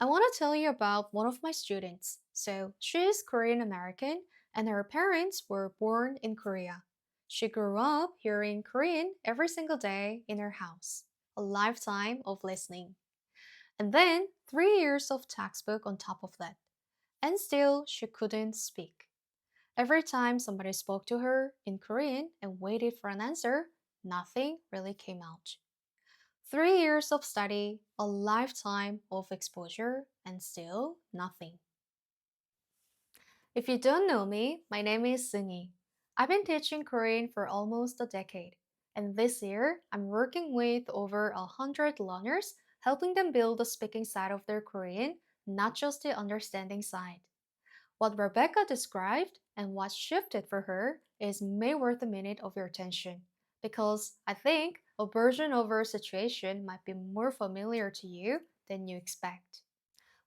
I want to tell you about one of my students. So, she is Korean American and her parents were born in Korea. She grew up hearing Korean every single day in her house, a lifetime of listening. And then 3 years of textbook on top of that. And still, she couldn't speak. Every time somebody spoke to her in Korean and waited for an answer, nothing really came out. 3 years of study, a lifetime of exposure, and still nothing. If you don't know me, my name is Seunghee. I've been teaching Korean for almost a decade, and this year I'm working with over 100 learners, helping them build the speaking side of their Korean, not just the understanding side. What Rebecca described and what shifted for her is may worth a minute of your attention because I think a version of her situation might be more familiar to you than you expect.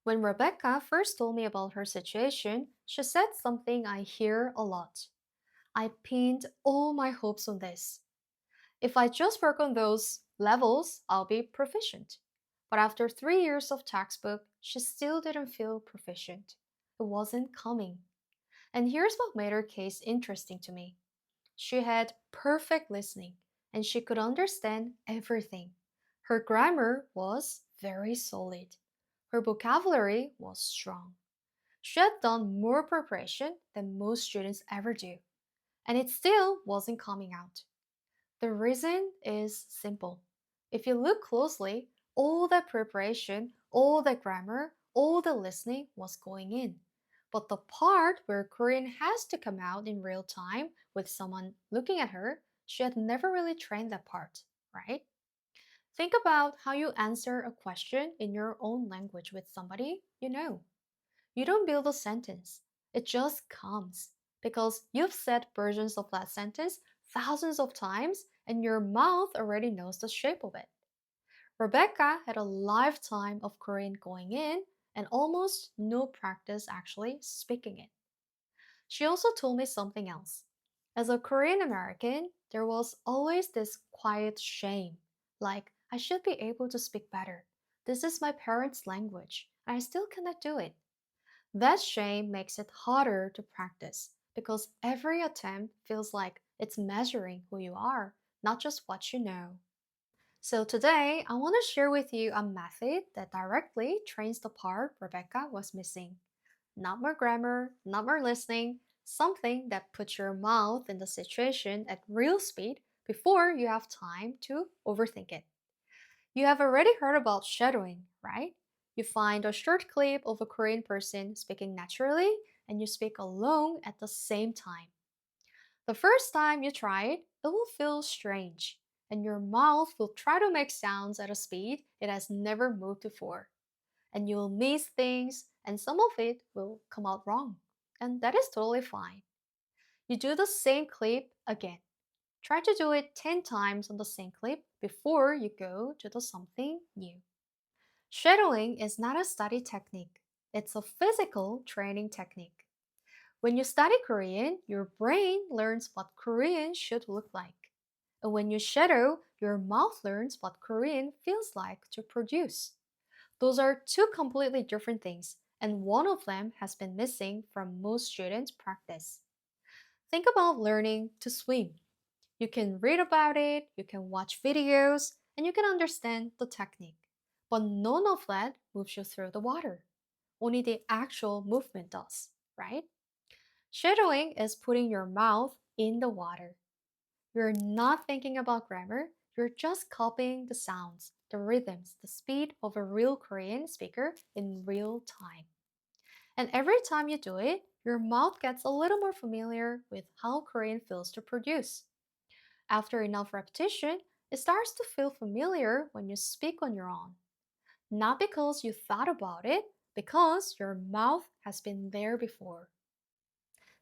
When Rebecca first told me about her situation, she said something I hear a lot. I pinned all my hopes on this. If I just work on those levels, I'll be proficient. But after 3 years of textbook, she still didn't feel proficient. It wasn't coming. And here's what made her case interesting to me. She had perfect listening and she could understand everything. Her grammar was very solid. Her vocabulary was strong. She had done more preparation than most students ever do, and it still wasn't coming out. The reason is simple. If you look closely, all that preparation, all the grammar, all the listening was going in. But the part where Korean has to come out in real time with someone looking at her, she had never really trained that part, right? Think about how you answer a question in your own language with somebody you know. You don't build a sentence, it just comes because you've said versions of that sentence thousands of times and your mouth already knows the shape of it. Rebecca had a lifetime of Korean going in and almost no practice actually speaking it. She also told me something else. As a Korean American, there was always this quiet shame like, I should be able to speak better. This is my parents' language, and I still cannot do it. That shame makes it harder to practice because every attempt feels like it's measuring who you are, not just what you know. So today, I want to share with you a method that directly trains the part Rebecca was missing. Not more grammar, not more listening, something that puts your mouth in the situation at real speed before you have time to overthink it. You have already heard about shadowing, right? You find a short clip of a Korean person speaking naturally and you speak along at the same time. The first time you try it, it will feel strange, and your mouth will try to make sounds at a speed it has never moved before. And you'll miss things, and some of it will come out wrong. And that is totally fine. You do the same clip again. Try to do it 10 times on the same clip before you go to the something new. Shadowing is not a study technique, it's a physical training technique. When you study Korean, your brain learns what Korean should look like. And when you shadow, your mouth learns what Korean feels like to produce. Those are two completely different things, and one of them has been missing from most students' practice. Think about learning to swim. You can read about it, you can watch videos, and you can understand the technique. But none of that moves you through the water. Only the actual movement does, right? Shadowing is putting your mouth in the water. You're not thinking about grammar, you're just copying the sounds, the rhythms, the speed of a real Korean speaker in real time. And every time you do it, your mouth gets a little more familiar with how Korean feels to produce. After enough repetition, it starts to feel familiar when you speak on your own. Not because you thought about it, because your mouth has been there before.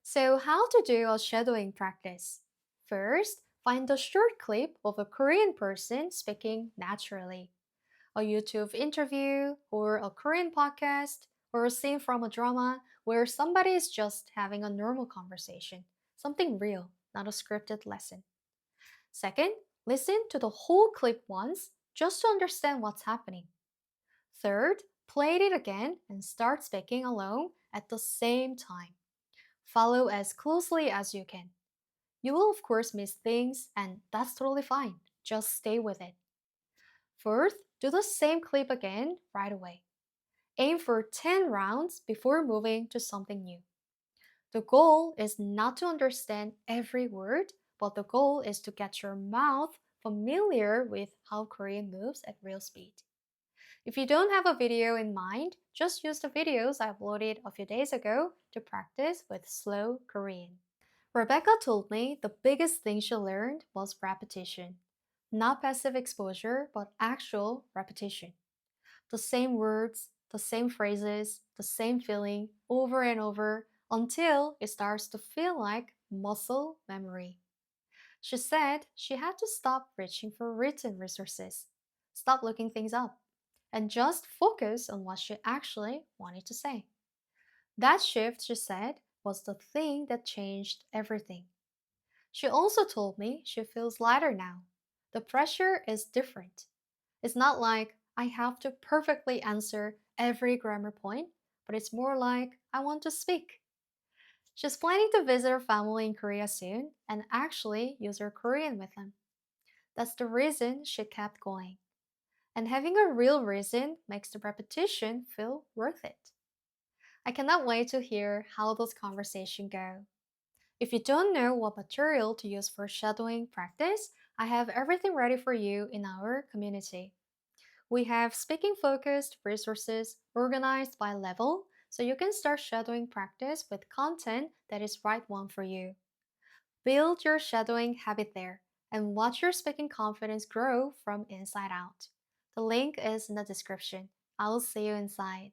So, how to do a shadowing practice? First, find a short clip of a Korean person speaking naturally. A YouTube interview, or a Korean podcast, or a scene from a drama where somebody is just having a normal conversation. Something real, not a scripted lesson. Second, listen to the whole clip once just to understand what's happening. Third, Play it again and start speaking alone at the same time. Follow as closely as you can. You will, of course, miss things, and that's totally fine. Just stay with it. Fourth, do the same clip again right away. Aim for 10 rounds before moving to something new. The goal is not to understand every word, but the goal is to get your mouth familiar with how Korean moves at real speed. If you don't have a video in mind, just use the videos I uploaded a few days ago to practice with slow Korean. Rebecca told me the biggest thing she learned was repetition. Not passive exposure, but actual repetition. The same words, the same phrases, the same feeling over and over until it starts to feel like muscle memory. She said she had to stop reaching for written resources, stop looking things up, and just focus on what she actually wanted to say. That shift, she said, was the thing that changed everything. She also told me she feels lighter now. The pressure is different. It's not like I have to perfectly answer every grammar point, but it's more like I want to speak. She's planning to visit her family in Korea soon and actually use her Korean with them. That's the reason she kept going. And having a real reason makes the repetition feel worth it. I cannot wait to hear how those conversations go. If you don't know what material to use for shadowing practice, I have everything ready for you in our community. We have speaking focused resources organized by level so you can start shadowing practice with content that is right one for you. Build your shadowing habit there and watch your speaking confidence grow from inside out. The link is in the description. I'll see you inside.